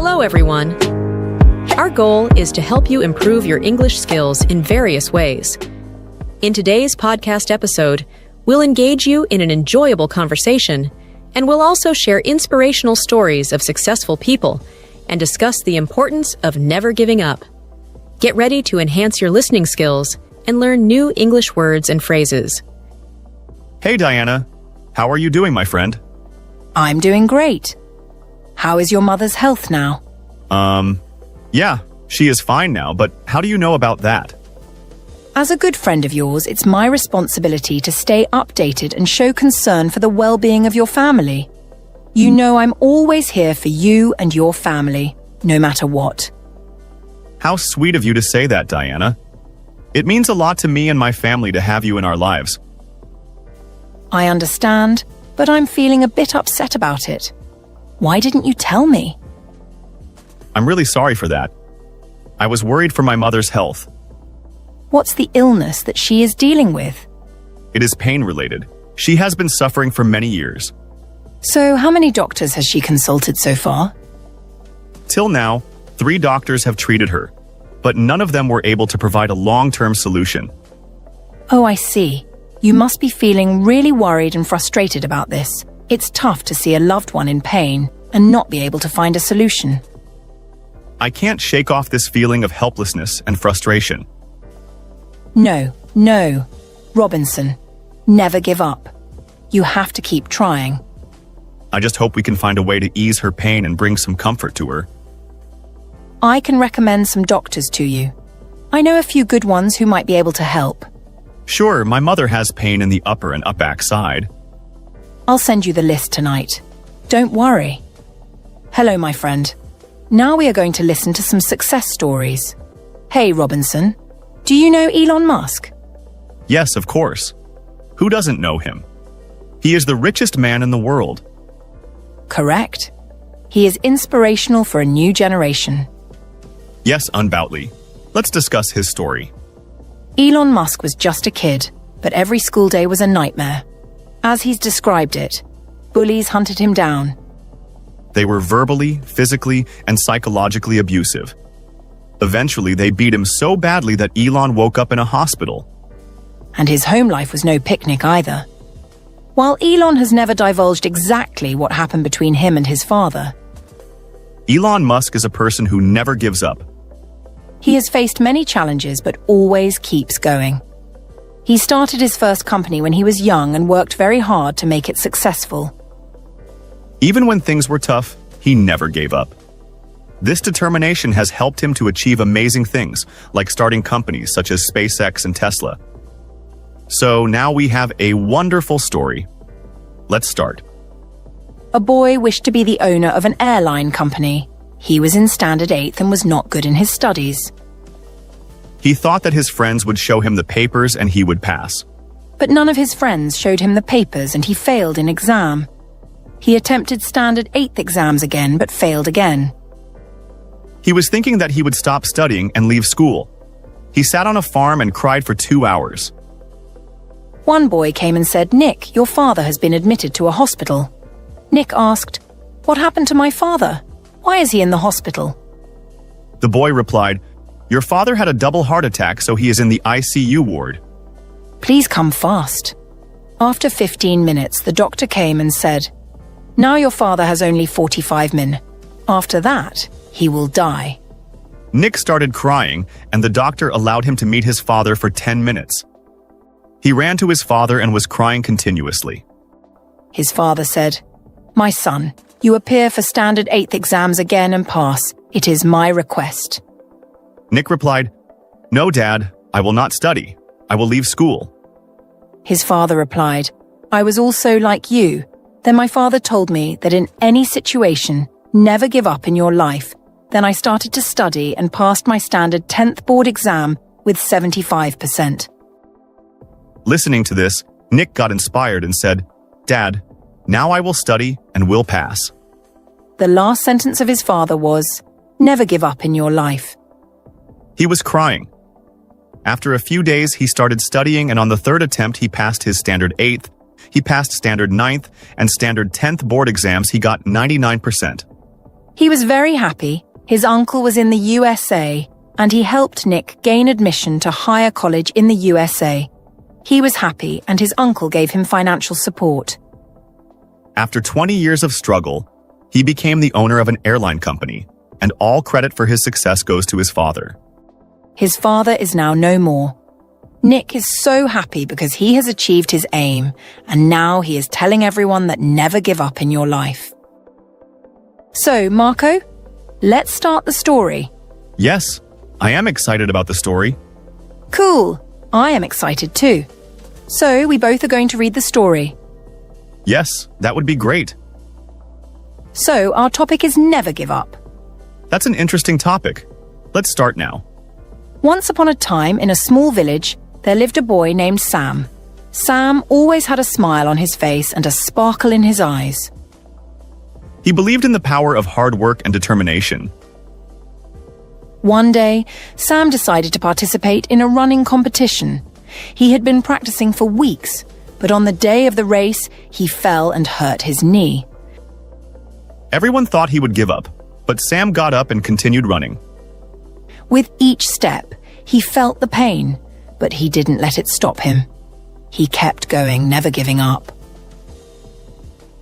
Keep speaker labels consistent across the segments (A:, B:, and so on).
A: Hello, everyone. Our goal is to help you improve your English skills in various ways. In today's podcast episode, we'll engage you in an enjoyable conversation, and we'll also share inspirational stories of successful people and discuss the importance of never giving up. Get ready to enhance your listening skills and learn new English words and phrases.
B: Hey, Diana. How are you doing, my friend?
C: I'm doing great. How is your mother's health now?
B: Yeah, she is fine now, but how do you know about that?
C: As a good friend of yours, it's my responsibility to stay updated and show concern for the well-being of your family. You know I'm always here for you and your family, no matter what.
B: How sweet of you to say that, Diana. It means a lot to me and my family to have you in our lives.
C: I understand, but I'm feeling a bit upset about it. Why didn't you tell me?
B: I'm really sorry for that. I was worried for my mother's health.
C: What's the illness that she is dealing with?
B: It is pain-related. She has been suffering for many years.
C: So how many doctors has she consulted so far?
B: Till now, 3 doctors have treated her, but none of them were able to provide a long-term solution.
C: Oh, I see. You must be feeling really worried and frustrated about this. It's tough to see a loved one in pain and not be able to find a solution.
B: I can't shake off this feeling of helplessness and frustration.
C: No. Robinson, never give up. You have to keep trying.
B: I just hope we can find a way to ease her pain and bring some comfort to her.
C: I can recommend some doctors to you. I know a few good ones who might be able to help.
B: Sure, my mother has pain in the upper and back side.
C: I'll send you the list tonight. Don't worry. Hello, my friend. Now we are going to listen to some success stories. Hey, Robinson, do you know Elon Musk?
B: Yes, of course. Who doesn't know him? He is the richest man in the world.
C: Correct. He is inspirational for a new generation.
B: Yes, undoubtedly. Let's discuss his story.
C: Elon Musk was just a kid, but every school day was a nightmare. As he's described it, bullies hunted him down.
B: They were verbally, physically, and psychologically abusive. Eventually, they beat him so badly that Elon woke up in a hospital.
C: And his home life was no picnic either. While Elon has never divulged exactly what happened between him and his father,
B: Elon Musk is a person who never gives up.
C: he has faced many challenges but always keeps going. He started his first company when he was young and worked very hard to make it successful.
B: Even when things were tough, he never gave up. This determination has helped him to achieve amazing things, like starting companies such as SpaceX and Tesla. So now we have a wonderful story. Let's start.
C: A boy wished to be the owner of an airline company. He was in Standard 8th and was not good in his studies.
B: He thought that his friends would show him the papers and he would pass.
C: But none of his friends showed him the papers and he failed in exam. He attempted Standard 8th exams again but failed again.
B: He was thinking that he would stop studying and leave school. He sat on a farm and cried for 2 hours.
C: One boy came and said, "Nick, your father has been admitted to a hospital." Nick asked, "What happened to my father? Why is he in the hospital?"
B: The boy replied, "Your father had a double heart attack, so he is in the ICU ward."
C: "Please come fast." After 15 minutes, the doctor came and said, "Now your father has only 45 minutes. After that, he will die."
B: Nick started crying, and the doctor allowed him to meet his father for 10 minutes. He ran to his father and was crying continuously.
C: His father said, "My son, you appear for Standard 8th exams again and pass. It is my request."
B: Nick replied, "No, Dad, I will not study. I will leave school."
C: His father replied, "I was also like you. Then my father told me that in any situation, never give up in your life. Then I started to study and passed my standard 10th board exam with 75%.
B: Listening to this, Nick got inspired and said, "Dad, now I will study and will pass."
C: The last sentence of his father was, "Never give up in your life."
B: He was crying. After a few days, he started studying, and on the 3rd attempt, he passed his Standard 8th, he passed Standard 9th, and Standard 10th board exams. He got 99%.
C: He was very happy. His uncle was in the USA, and he helped Nick gain admission to higher college in the USA. He was happy, and his uncle gave him financial support.
B: After 20 years of struggle, he became the owner of an airline company, and all credit for his success goes to his father.
C: His father is now no more. Nick is so happy because he has achieved his aim, and now he is telling everyone that never give up in your life. So, Marco, let's start the story.
B: Yes, I am excited about the story.
C: Cool. I am excited too. So, we both are going to read the story.
B: Yes, that would be great.
C: So, our topic is never give up.
B: That's an interesting topic. Let's start now.
C: Once upon a time, in a small village, there lived a boy named Sam. Sam always had a smile on his face and a sparkle in his eyes.
B: He believed in the power of hard work and determination.
C: One day, Sam decided to participate in a running competition. He had been practicing for weeks, but on the day of the race, he fell and hurt his knee.
B: Everyone thought he would give up, but Sam got up and continued running.
C: With each step, he felt the pain, but he didn't let it stop him. He kept going, never giving up.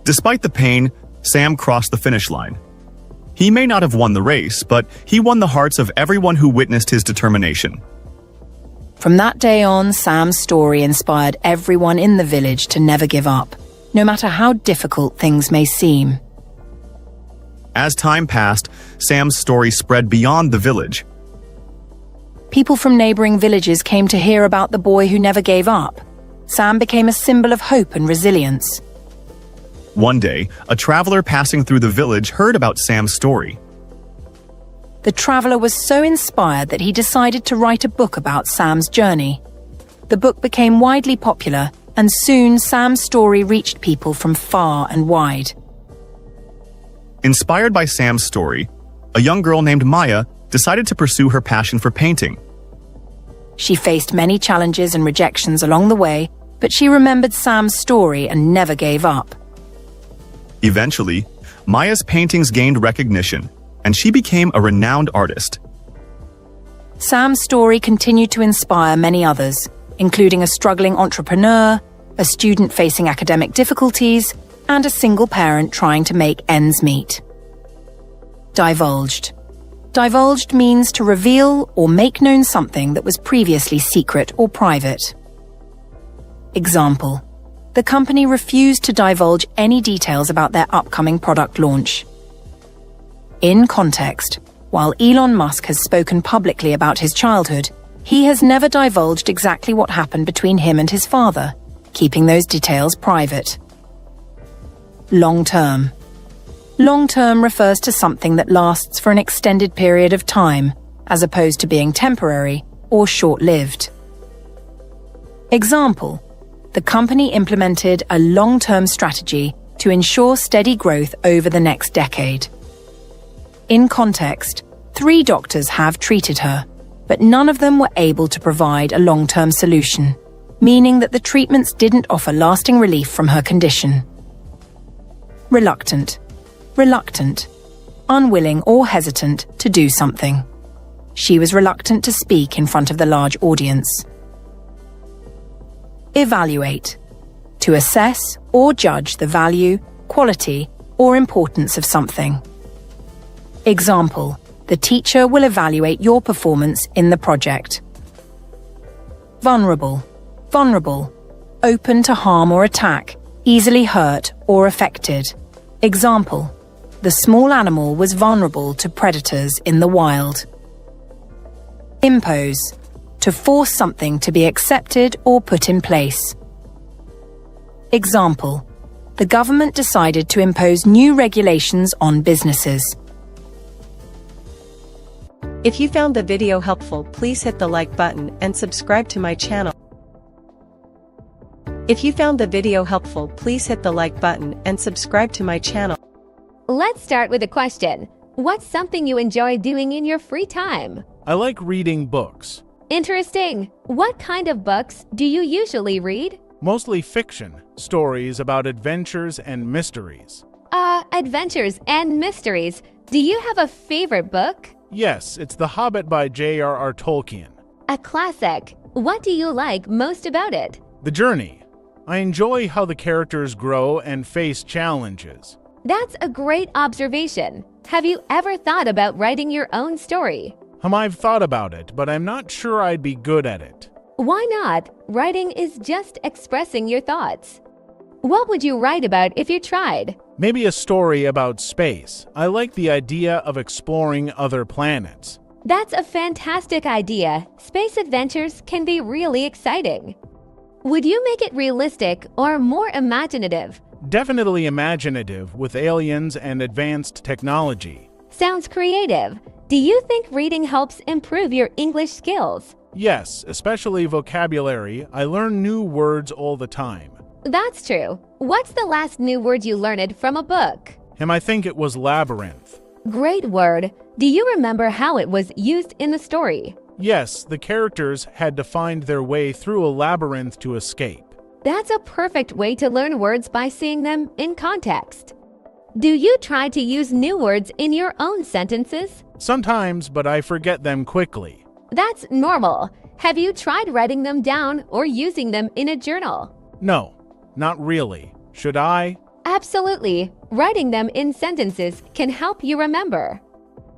B: Despite the pain, Sam crossed the finish line. He may not have won the race, but he won the hearts of everyone who witnessed his determination.
C: From that day on, Sam's story inspired everyone in the village to never give up, no matter how difficult things may seem.
B: As time passed, Sam's story spread beyond the village.
C: People from neighboring villages came to hear about the boy who never gave up. Sam became a symbol of hope and resilience.
B: One day, a traveler passing through the village heard about Sam's story.
C: The traveler was so inspired that he decided to write a book about Sam's journey. The book became widely popular, and soon Sam's story reached people from far and wide.
B: Inspired by Sam's story, a young girl named Maya decided to pursue her passion for painting.
C: She faced many challenges and rejections along the way, but she remembered Sam's story and never gave up.
B: Eventually, Maya's paintings gained recognition, and she became a renowned artist.
C: Sam's story continued to inspire many others, including a struggling entrepreneur, a student facing academic difficulties, and a single parent trying to make ends meet. Divulged. Divulged means to reveal or make known something that was previously secret or private. Example: the company refused to divulge any details about their upcoming product launch. In context, while Elon Musk has spoken publicly about his childhood, he has never divulged exactly what happened between him and his father, keeping those details private. Long-term. Long-term refers to something that lasts for an extended period of time, as opposed to being temporary or short-lived. Example: the company implemented a long-term strategy to ensure steady growth over the next decade. In context, 3 doctors have treated her, but none of them were able to provide a long-term solution, meaning that the treatments didn't offer lasting relief from her condition. Reluctant. Reluctant. Unwilling or hesitant to do something. She was reluctant to speak in front of the large audience. Evaluate. To assess or judge the value, quality, or importance of something. Example: the teacher will evaluate your performance in the project. Vulnerable. Vulnerable. Open to harm or attack, easily hurt or affected. Example: the small animal was vulnerable to predators in the wild. Impose. To force something to be accepted or put in place. Example: the government decided to impose new regulations on businesses.
D: If you found the video helpful, please hit the like button and subscribe to my channel. If you found the video helpful, please hit the like button and subscribe to my channel.
E: Let's start with a question. What's something you enjoy doing in your free time?
F: I like reading books.
E: Interesting. What kind of books do you usually read?
F: Mostly fiction, stories about adventures and mysteries.
E: Adventures and mysteries. Do you have a favorite book?
F: Yes, it's The Hobbit by J.R.R. Tolkien.
E: A classic. What do you like most about it?
F: The journey. I enjoy how the characters grow and face challenges.
E: That's a great observation. Have you ever thought about writing your own story?
F: I've thought about it, but I'm not sure I'd be good at it.
E: Why not? Writing is just expressing your thoughts. What would you write about if you tried?
F: Maybe a story about space. I like the idea of exploring other planets.
E: That's a fantastic idea. Space adventures can be really exciting. Would you make it realistic or more imaginative?
F: Definitely imaginative with aliens and advanced technology.
E: Sounds creative. Do you think reading helps improve your English skills?
F: Yes, especially vocabulary. I learn new words all the time.
E: That's true. What's the last new word you learned from a book?
F: I think it was labyrinth.
E: Great word. Do you remember how it was used in the story?
F: Yes, the characters had to find their way through a labyrinth to escape.
E: That's a perfect way to learn words by seeing them in context. Do you try to use new words in your own sentences?
F: Sometimes, but I forget them quickly.
E: That's normal. Have you tried writing them down or using them in a journal?
F: No, not really. Should I?
E: Absolutely. Writing them in sentences can help you remember.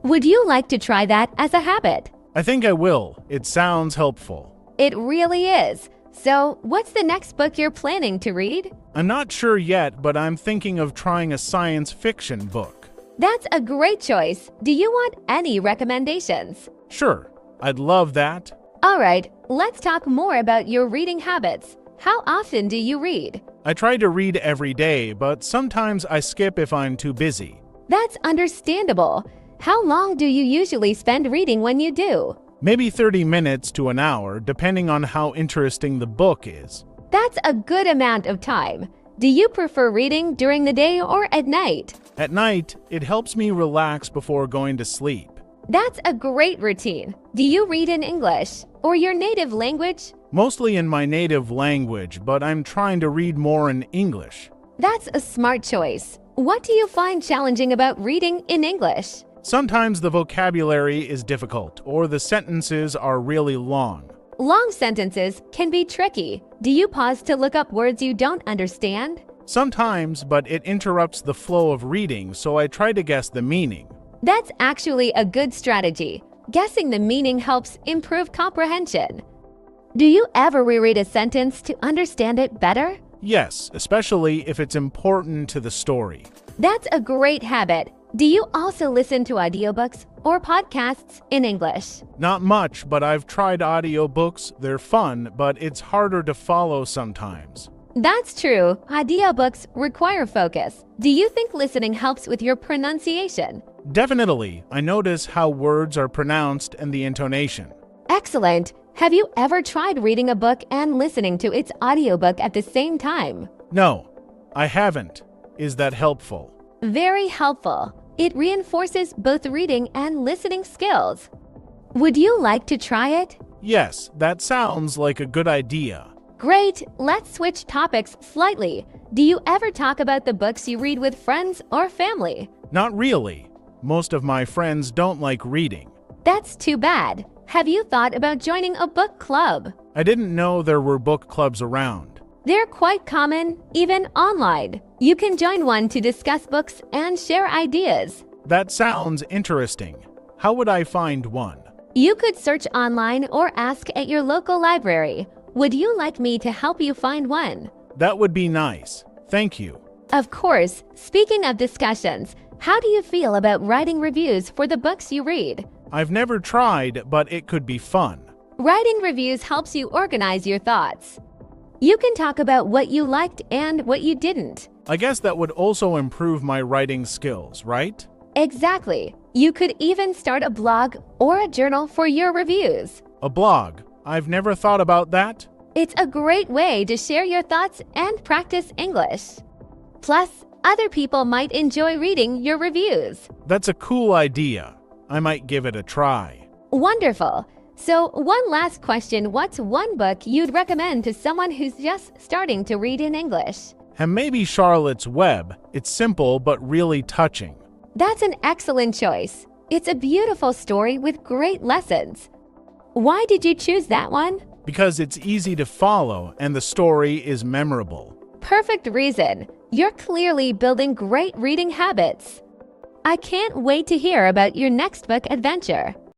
E: Would you like to try that as a habit?
F: I think I will. It sounds helpful.
E: It really is. So, what's the next book you're planning to read?
F: I'm not sure yet, but I'm thinking of trying a science fiction book.
E: That's a great choice. Do you want any recommendations?
F: Sure, I'd love that.
E: All right, let's talk more about your reading habits. How often do you read?
F: I try to read every day, but sometimes I skip if I'm too busy.
E: That's understandable. How long do you usually spend reading when you do?
F: Maybe 30 minutes to an hour, depending on how interesting the book is.
E: That's a good amount of time. Do you prefer reading during the day or at night?
F: At night, it helps me relax before going to sleep.
E: That's a great routine. Do you read in English or your native language?
F: Mostly in my native language, but I'm trying to read more in English.
E: That's a smart choice. What do you find challenging about reading in English?
F: Sometimes the vocabulary is difficult, or the sentences are really long.
E: Long sentences can be tricky. Do you pause to look up words you don't understand?
F: Sometimes, but it interrupts the flow of reading, so I try to guess the meaning.
E: That's actually a good strategy. Guessing the meaning helps improve comprehension. Do you ever reread a sentence to understand it better?
F: Yes, especially if it's important to the story.
E: That's a great habit. Do you also listen to audiobooks or podcasts in English?
F: Not much, but I've tried audiobooks. They're fun, but it's harder to follow sometimes.
E: That's true. Audiobooks require focus. Do you think listening helps with your pronunciation?
F: Definitely. I notice how words are pronounced and the intonation.
E: Excellent. Have you ever tried reading a book and listening to its audiobook at the same time?
F: No, I haven't. Is that helpful?
E: Very helpful. It reinforces both reading and listening skills. Would you like to try it?
F: Yes, that sounds like a good idea.
E: Great. Let's switch topics slightly. Do you ever talk about the books you read with friends or family?
F: Not really. Most of my friends don't like reading.
E: That's too bad. Have you thought about joining a book club?
F: I didn't know there were book clubs around.
E: They're quite common, even online. You can join one to discuss books and share ideas.
F: That sounds interesting. How would I find one?
E: You could search online or ask at your local library. Would you like me to help you find one?
F: That would be nice. Thank you.
E: Of course. Speaking of discussions, how do you feel about writing reviews for the books you read?
F: I've never tried, but it could be fun.
E: Writing reviews helps you organize your thoughts. You can talk about what you liked and what you didn't.
F: I guess that would also improve my writing skills, right?
E: Exactly. You could even start a blog or a journal for your reviews.
F: A blog. I've never thought about that.
E: It's a great way to share your thoughts and practice English. Plus, other people might enjoy reading your reviews.
F: That's a cool idea. I might give it a try.
E: Wonderful. So, one last question. What's one book you'd recommend to someone who's just starting to read in English?
F: And maybe Charlotte's Web. It's simple but really touching.
E: That's an excellent choice. It's a beautiful story with great lessons. Why did you choose that one?
F: Because it's easy to follow and the story is memorable.
E: Perfect reason. You're clearly building great reading habits. I can't wait to hear about your next book adventure.